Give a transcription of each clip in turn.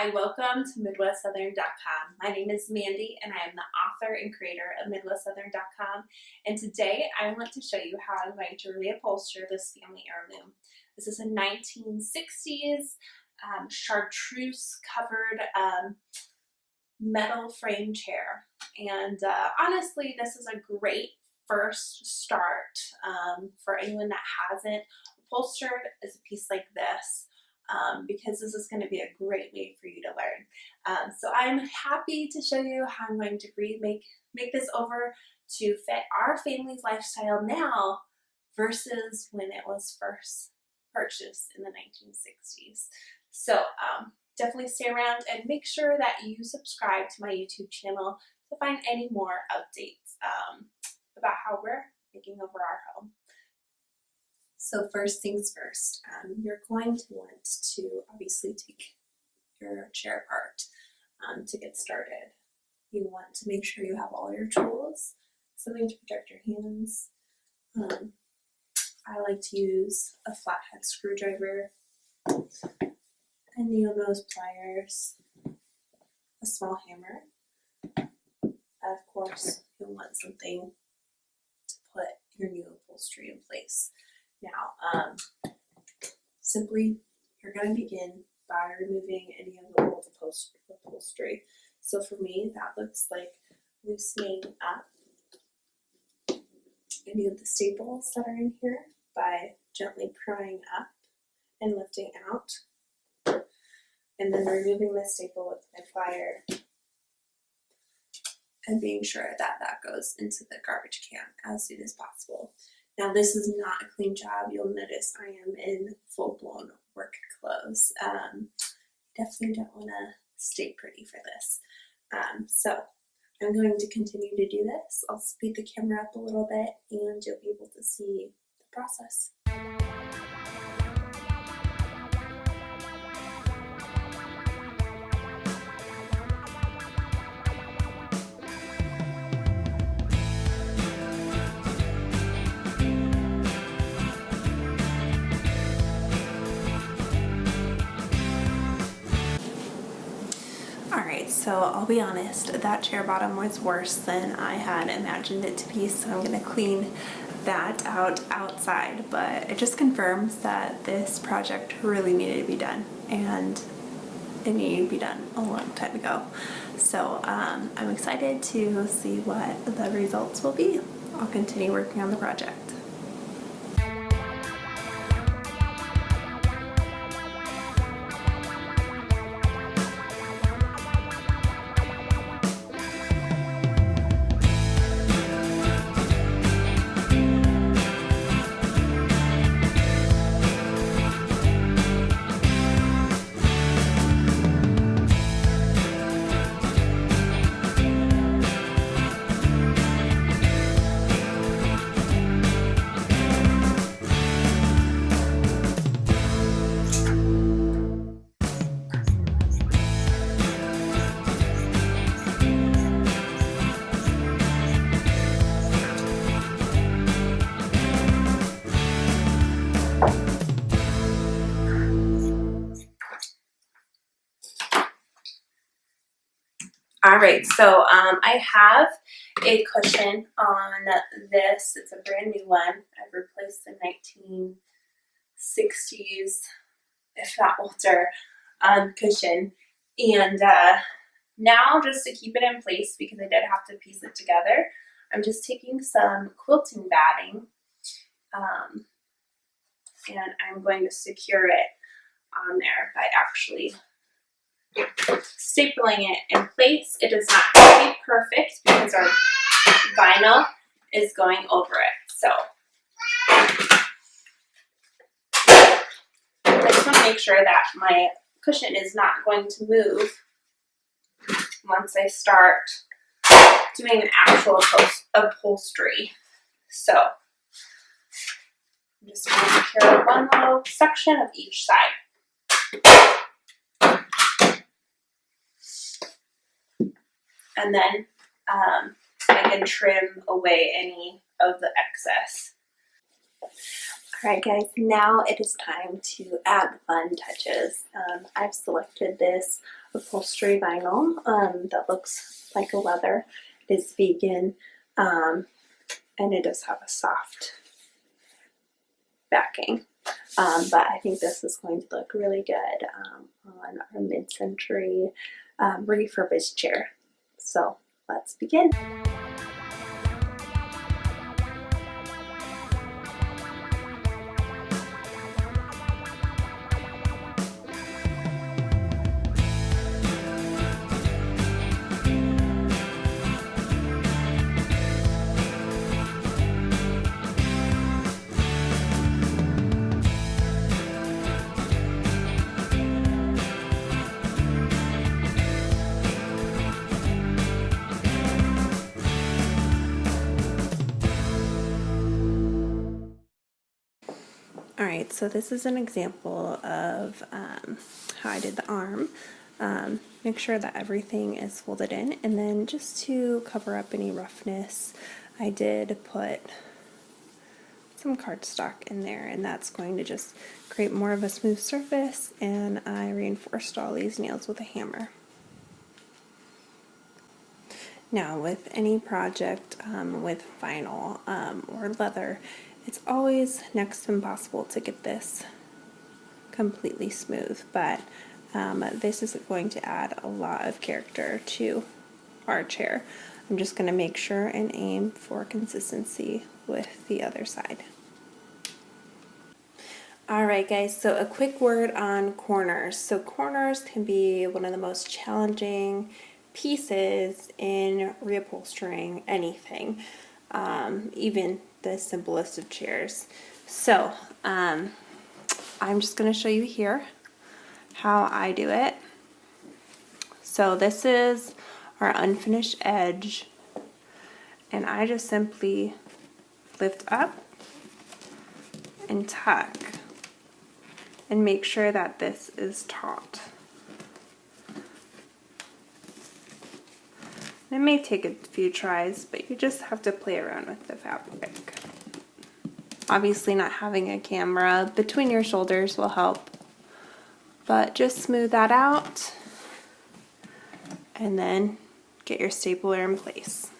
Hi, welcome to MidwestSouthern.com. My name is Mandy and I am the author and creator of MidwestSouthern.com, and today I want to show you how I'm going to reupholster this family heirloom. This is a 1960s chartreuse covered metal frame chair, and honestly this is a great first start for anyone that hasn't upholstered as a piece like this. Because this is going to be a great way for you to learn. So I'm happy to show you how I'm going to make this over to fit our family's lifestyle now versus when it was first purchased in the 1960s. So definitely stay around and make sure that you subscribe to my YouTube channel to find any more updates about how we're making over our home. So first things first, you're going to want to obviously take your chair apart to get started. You want to make sure you have all your tools, something to protect your hands. I like to use a flathead screwdriver, and needle nose pliers, a small hammer. Of course, you'll want something to put your new upholstery in place. Now, simply, you're going to begin by removing any of the old upholstery. So for me, that looks like loosening up any of the staples that are in here by gently prying up and lifting out, and then removing the staple with my plier and being sure that that goes into the garbage can as soon as possible. Now this is not a clean job. You'll notice I am in full-blown work clothes. Definitely don't want to stay pretty for this. So I'm going to continue to do this. I'll speed the camera up a little bit and you'll be able to see the process. Alright, so I'll be honest, that chair bottom was worse than I had imagined it to be, so I'm going to clean that out outside, but it just confirms that this project really needed to be done, and it needed to be done a long time ago. So I'm excited to see what the results will be. I'll continue working on the project. Alright, so I have a cushion on this. It's a brand new one. I've replaced the 1960s, if not older, cushion. And now, just to keep it in place, because I did have to piece it together, I'm just taking some quilting batting and I'm going to secure it on there by actually stapling it in place. It does not have to be perfect because our vinyl is going over it. So I just want to make sure that my cushion is not going to move once I start doing an actual upholstery. So I'm just going to secure one little section of each side. And then I can trim away any of the excess. Alright guys, now it is time to add the fun touches. I've selected this upholstery vinyl that looks like a leather. It is vegan, and it does have a soft backing. But I think this is going to look really good on our mid-century refurbished chair. So let's begin. Alright, so this is an example of how I did the arm. Make sure that everything is folded in, and then just to cover up any roughness, I did put some cardstock in there, and that's going to just create more of a smooth surface, and I reinforced all these nails with a hammer. Now, with any project with vinyl or leather, it's always next to impossible to get this completely smooth, but this is going to add a lot of character to our chair. I'm just going to make sure and aim for consistency with the other side. Alright guys, so a quick word on corners. So corners can be one of the most challenging pieces in reupholstering anything, even the simplest of chairs. So I'm just going to show you here how I do it. So this is our unfinished edge, and I just simply lift up and tuck and make sure that this is taut. It may take a few tries, but you just have to play around with the fabric. Obviously, not having a camera between your shoulders will help, but just smooth that out and then get your stapler in place.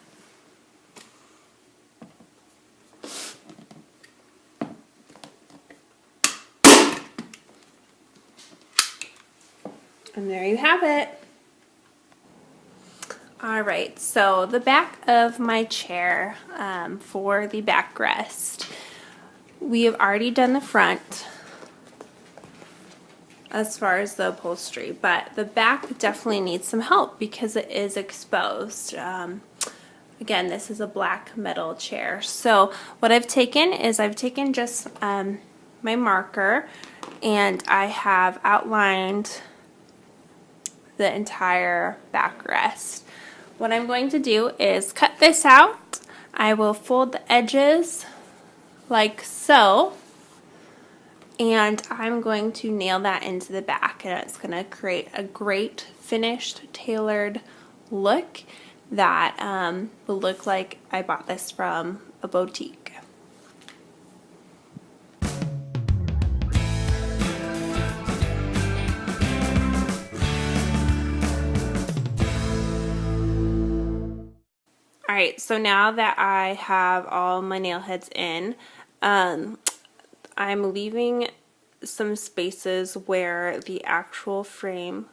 And there you have it. Alright, so the back of my chair for the backrest, we have already done the front as far as the upholstery, but the back definitely needs some help because it is exposed. Again, this is a black metal chair. So what I've taken is just my marker, and I have outlined the entire backrest. What I'm going to do is cut this out. I will fold the edges like so, and I'm going to nail that into the back, and it's going to create a great finished tailored look that will look like I bought this from a boutique. Alright, so now that I have all my nail heads in, I'm leaving some spaces where the actual frame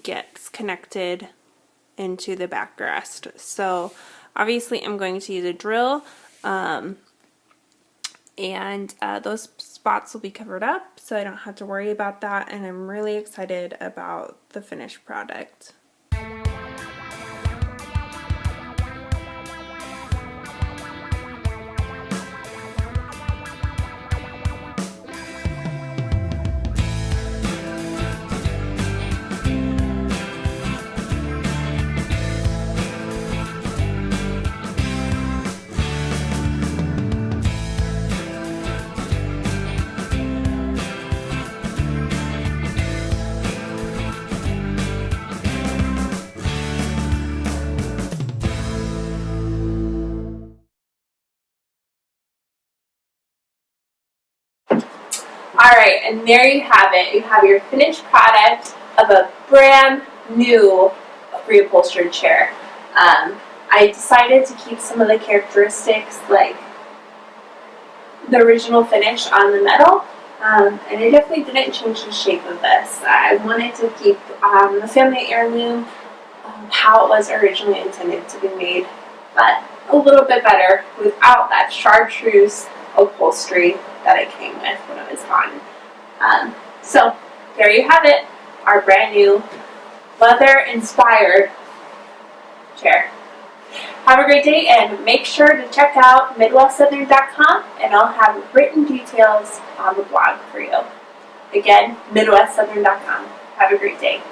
gets connected into the backrest. So obviously I'm going to use a drill, and those spots will be covered up, so I don't have to worry about that, and I'm really excited about the finished product. Alright, and there you have it. You have your finished product of a brand new reupholstered chair. I decided to keep some of the characteristics like the original finish on the metal, and I definitely didn't change the shape of this. I wanted to keep the family heirloom how it was originally intended to be made, but a little bit better without that chartreuse upholstery that it came with when it was gone. So there you have it, our brand new leather-inspired chair. Have a great day, and make sure to check out MidwestSouthern.com, and I'll have written details on the blog for you. Again, MidwestSouthern.com. Have a great day.